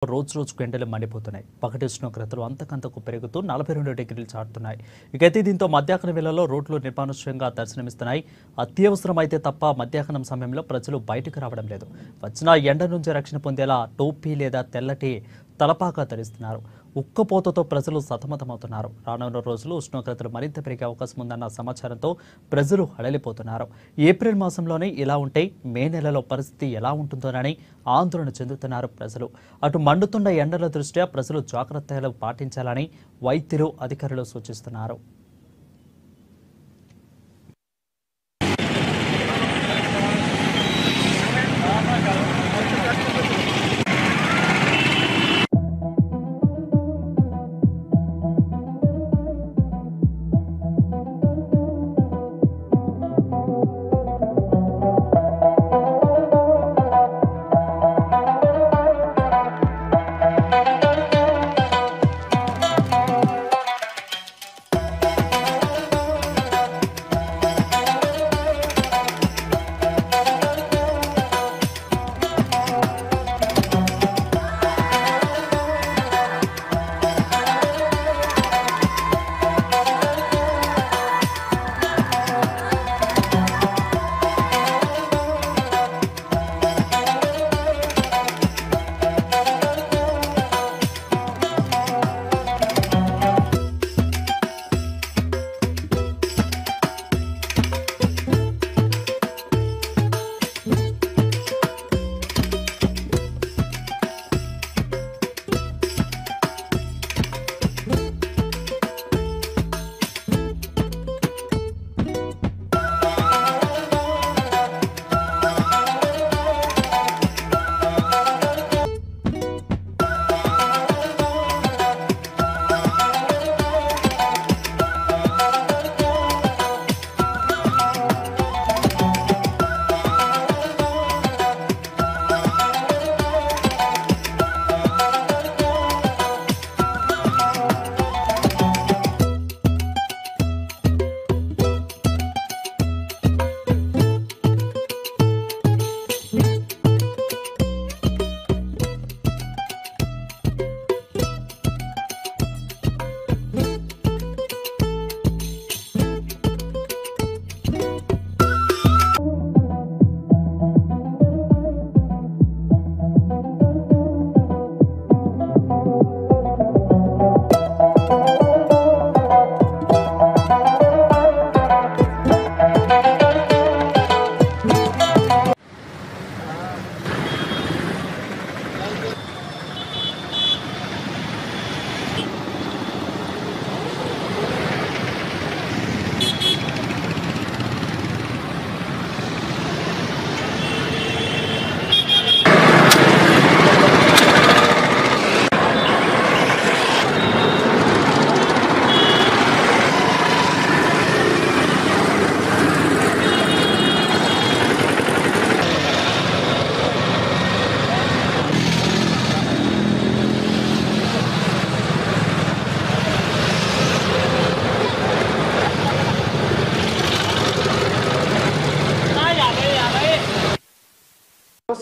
రోజు రోజుకు ఎండలు మండిపోతున్నాయి. పగటి ఉష్ణోగ్రతలు అంతకంతకు పెరుగుతూ 42 డిగ్రీలు చాటుతున్నాయి. ఇకైతే దీంతో మధ్యాహ్న వేళల్లో రోడ్లు నిర్మానుష్యంగా దర్శనమిస్తున్నాయి. అత్యవసరమైతే తప్ప మధ్యాహ్నం సమయంలో ప్రజలు బయటకు రావడం లేదు. వచ్చిన ఎండ నుంచి రక్షణ పొందేలా టోపీ లేదా తెల్లటి తలపాకా ధరిస్తున్నారు. ఉక్కపోతతో ప్రజలు సతమతమవుతున్నారు. రానున్న రోజులు ఉష్ణోగ్రతలు మరింత పెరిగే అవకాశం ఉందన్న సమాచారంతో ప్రజలు హడలిపోతున్నారు. ఏప్రిల్ మాసంలోనే ఇలా ఉంటే మే నెలలో పరిస్థితి ఎలా ఉంటుందోనని ఆందోళన చెందుతున్నారు ప్రజలు. అటు మండుతున్న ఎండల దృష్ట్యా ప్రజలు జాగ్రత్తలు పాటించాలని వైద్యులు, అధికారులు సూచిస్తున్నారు.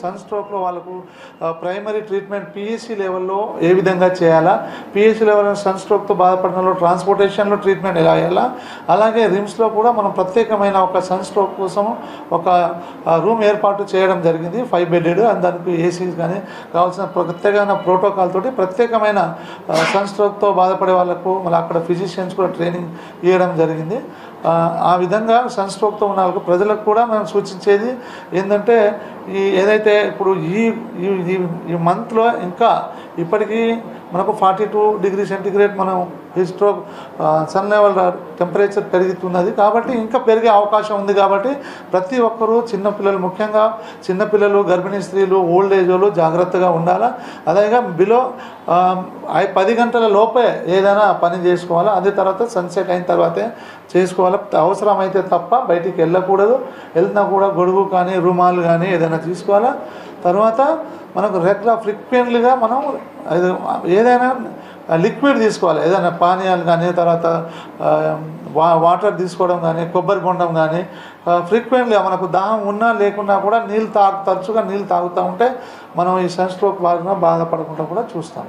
సన్ స్ట్రోక్లో వాళ్ళకు ప్రైమరీ ట్రీట్మెంట్ పిఎస్సి లెవెల్లో ఏ విధంగా చేయాలా, పిఎస్సి లెవెల్ సన్ స్ట్రోక్తో బాధపడిన ట్రాన్స్పోర్టేషన్లో ట్రీట్మెంట్ ఎలా చేయాలా, అలాగే రిమ్స్లో కూడా మనం ప్రత్యేకమైన ఒక సన్ స్ట్రోక్ కోసం ఒక రూమ్ ఏర్పాటు చేయడం జరిగింది, 5 బెడెడ్. దానికి ఏసీస్ కానీ కావాల్సిన ప్రత్యేకమైన ప్రోటోకాల్ తోటి ప్రత్యేకమైన సన్ స్ట్రోక్తో బాధపడే వాళ్ళకు మళ్ళీ అక్కడ ఫిజిషియన్స్ కూడా ట్రైనింగ్ ఇవ్వడం జరిగింది. ఆ విధంగా సన్ స్ట్రోక్తో ఉన్న వాళ్ళకు ప్రజలకు కూడా మేము సూచించేది ఏంటంటే ఏదైతే ఇప్పుడు ఈ మంత్లో ఇంకా ఇప్పటికీ మనకు 42 డిగ్రీ సెంటిగ్రేడ్ మనం స్ట్రోక్ సన్ లెవెల్ టెంపరేచర్ పెరుగుతున్నది కాబట్టి ఇంకా పెరిగే అవకాశం ఉంది. కాబట్టి ప్రతి ఒక్కరూ చిన్నపిల్లలు, ముఖ్యంగా చిన్నపిల్లలు, గర్భిణీ స్త్రీలు, ఓల్డ్ ఏజ్ వాళ్ళు జాగ్రత్తగా ఉండాలా. అదేగా బిలో 10 గంటల లోపే ఏదైనా పని చేసుకోవాలా. అదే తర్వాత సన్సెట్ అయిన తర్వాతే చేసుకోవాలి. అవసరమైతే తప్ప బయటికి వెళ్ళకూడదు. వెళ్తున్నా కూడా గొడుగు కానీ రుమాలు కానీ ఏదైనా తీసుకోవాలా. తర్వాత మనకు రెగ్యులర్ ఫ్రీక్వెంట్లీగా మనం ఏదైనా లిక్విడ్ తీసుకోవాలి, ఏదైనా పానీయాలు కానీ, తర్వాత వాటర్ తీసుకోవడం కానీ, కొబ్బరి బొండం కానీ ఫ్రీక్వెంట్గా మనకు దాహం ఉన్నా లేకున్నా కూడా తరచుగా నీళ్ళు తాగుతూ ఉంటే మనం ఈ సన్ స్ట్రోక్ బాధపడకుండా కూడా చూస్తాం.